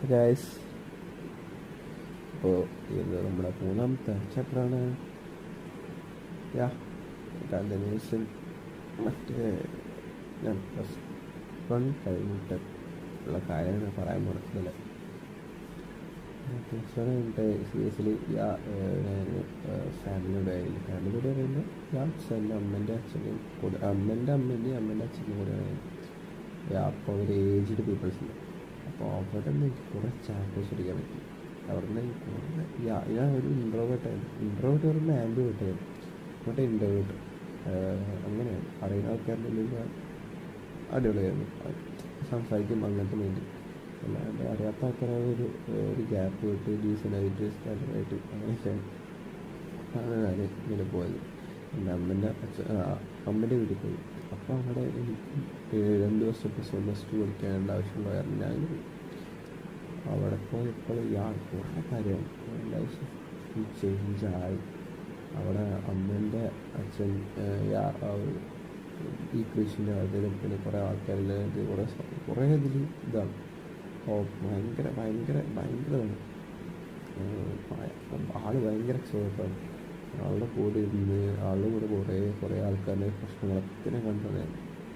Guys, അപ്പോൾ ഇത് നമ്മുടെ മൂന്നാമത്തെ ചാപ്റ്ററാണ്. കണ്ടിന്യൂഷൻ. മറ്റേ ഞാൻ +1 കഴിഞ്ഞിട്ട് ഉള്ള കാര്യമാണ് പറയാൻ പോകുന്നത്. +1 കഴിഞ്ഞിട്ട് സീരിയസ്ലി ഞാൻ ഫാമിലിയുടെ പറയുമ്പോൾ എൻ്റെ അമ്മേൻ്റെ അച്ഛൻ്റെയും കൂടെ, അമ്മേൻ്റെ അച്ഛൻ്റെയും കൂടെയാണ്. അപ്പോൾ അവർ ഏജ്ഡ് പീപ്പിൾസ് ഉണ്ട്. അപ്പോൾ അവിടെ നിന്ന് എനിക്ക് കുറേ ചാപ്റ്റേഴ്സ് പഠിക്കാൻ പറ്റി. അവിടെ നിന്ന് എനിക്ക് കുറേ ഞാൻ ഒരു ഇൻട്രോവേർട്ട് പറയുമ്പോൾ ആംബിവേർട്ടായിരുന്നു. എന്നിട്ട് ഇൻട്രോവേർട്ട് അങ്ങനെയാണ്. അറിയുന്ന ആൾക്കാരുടെ ഉള്ളിൽ ഞാൻ അടിപൊളിയായിരുന്നു, സംസാരിക്കും അങ്ങനത്തെ മൈൻഡ്. അല്ലാണ്ട് അറിയാത്ത ആൾക്കാരാണ് ഒരു ഗ്യാപ്പ് വിട്ട് ഡീസൻ്റായിട്ട് സ്റ്റാൻഡേർഡായിട്ട് അങ്ങനെയൊക്കെയാണ് ഞാൻ ഇങ്ങനെ പോയത്. എൻ്റെ അമ്മേൻ്റെ വീട്ടിൽ പോയി. അപ്പോൾ അവിടെ എനിക്ക് 2 വർഷം +1 +2 പഠിക്കാനുള്ള ആവശ്യമുള്ള കാരണം ഞാൻ അവിടെ പോയപ്പോൾ കുറേ കാര്യമാണ് ലൈഫ് ചേഞ്ചായി. അവിടെ അമ്മേൻ്റെ അച്ഛൻ ഈ കൃഷിൻ്റെ അതിലും പിന്നെ കുറേ ആൾക്കാരിൽ കുറേ ഇതിൽ ഇതാണ്. ഭയങ്കരമാണ്. ആള് ഭയങ്കര എക്സ്ട്രോവേർട്ടാണ്. ആളുടെ കൂടെ ഇരുന്ന് ആളുടെ കൂടെ കുറേ ആൾക്കാരുടെ പ്രശ്നങ്ങളൊക്കെ കണ്ടത്.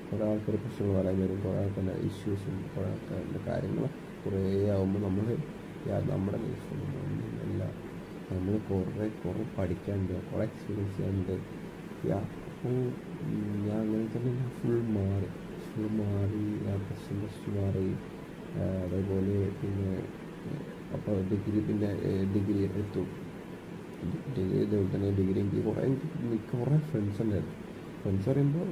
കുറേ ആൾക്കാർ പ്രശ്നങ്ങൾ പറയാൻ വരും, കുറേ ആൾക്കാരുടെ ഇഷ്യൂസും കുറേ ആൾക്കാരുടെ കാര്യങ്ങളൊക്കെ കുറേ ആകുമ്പോൾ നമ്മുടെ ലൈഫൊന്നും ഒന്നുമില്ല. നമ്മൾ കുറേ പഠിക്കാനുണ്ട്, കുറേ എക്സ്പീരിയൻസ് ചെയ്യാനുണ്ട്. അപ്പോൾ ഞാൻ അങ്ങനെ തന്നെ ഫുൾ മാറി. ഞാൻ +1 മാറി. അതേപോലെ പിന്നെ അപ്പോൾ ഡിഗ്രി എടുത്തു. ഇതേപോലെ തന്നെ ഡിഗ്രി എനിക്ക് കുറേ ഫ്രണ്ട്സ് ഉണ്ടായിരുന്നു. ഫ്രണ്ട്സ് പറയുമ്പോൾ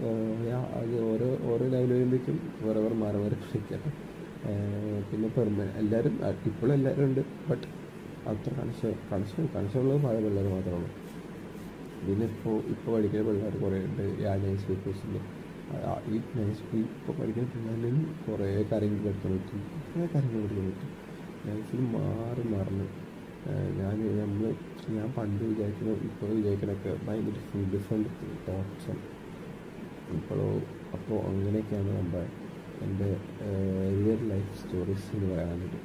അത് ഓരോ ലെവൽ വരുമ്പോഴേക്കും വേറെ മാറി പഠിക്കട്ടെ. പിന്നെ എല്ലാവരും ഇപ്പോഴും എല്ലാവരും ഉണ്ട്. ബട്ട് അത്ര കണക്ഷനുള്ളത് പഴയ പിള്ളേർ മാത്രമേ ഉള്ളൂ. പിന്നെ ഇപ്പോൾ പഠിക്കുന്ന പിള്ളേർ കുറേ ഉണ്ട്. നൈസ് പീപ്പിൾസ് ഉണ്ട്. ഇപ്പോൾ പഠിക്കുന്ന പിള്ളേരിലും കുറേ കാര്യങ്ങൾ പഠിക്കാൻ പറ്റും. ലൈഫിൽ മറന്ന് ഞാൻ പണ്ട് വിചാരിക്കുന്നത് ഇപ്പോൾ വിചാരിക്കണൊക്കെ ഭയങ്കര ഡിഫറെൻറ്റ് തോട്ട്സാണ് അപ്പോൾ അങ്ങനെയൊക്കെയാണ് എൻ്റെ റിയൽ ലൈഫ് സ്റ്റോറീസ് എന്ന് പറയാനായിട്ട്.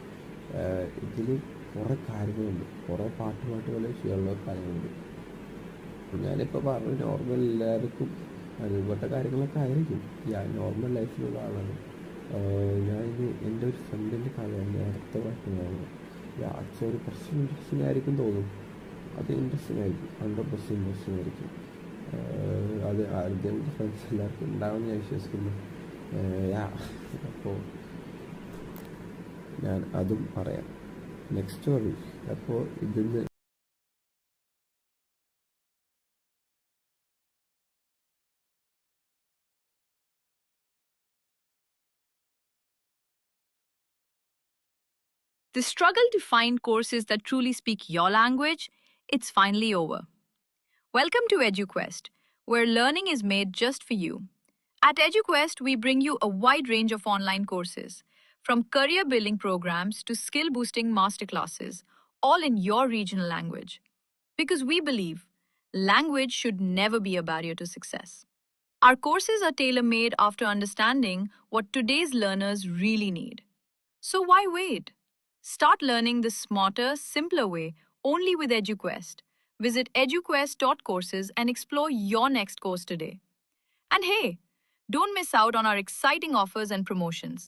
ഇതിൽ കുറേ കാര്യങ്ങളുണ്ട്, കുറേ പാട്ട് പോലെ ചെയ്യാനുള്ള കാര്യങ്ങളുണ്ട്. ഞാനിപ്പോൾ പറഞ്ഞ നോർമൽ എല്ലാവർക്കും അനുഭവപ്പെട്ട കാര്യങ്ങളൊക്കെ ആയിരിക്കും. നോർമൽ ലൈഫിലുള്ള ആളാണ് ഞാനിത്. എൻ്റെ ഒരു ഫ്രണ്ടിൻ്റെ കഥയാണ് നേരത്തെ പറയുന്നത്. ഒരു കുറച്ച് ഇൻട്രസ്റ്റിംഗ് ആയിരിക്കും തോന്നും. അത് ഇൻട്രസ്റ്റിംഗ് ആയിരിക്കും, 100% ഇൻട്രസ്റ്റിംഗ് ആയിരിക്കും. അത് ആദ്യം ഫ്രണ്ട്സ് എല്ലാവർക്കും ഉണ്ടാവുമെന്ന് ഞാൻ വിശ്വസിക്കുന്നു. അപ്പോൾ ഞാൻ അതും പറയാം നെക്സ്റ്റ് സ്റ്റോറി. അപ്പോൾ ഇതിന്ന് The struggle to find courses that truly speak your language, it's finally over. Welcome to EduQuest, where learning is made just for you. At EduQuest, we bring you a wide range of online courses, from career building programs to skill boosting masterclasses, all in your regional language. Because we believe language should never be a barrier to success. Our courses are tailor made after understanding what today's learners really need. So why wait? Start learning the smarter, simpler way only with EduQuest. Visit eduquest.courses and explore your next course today. And hey, don't miss out on our exciting offers and promotions.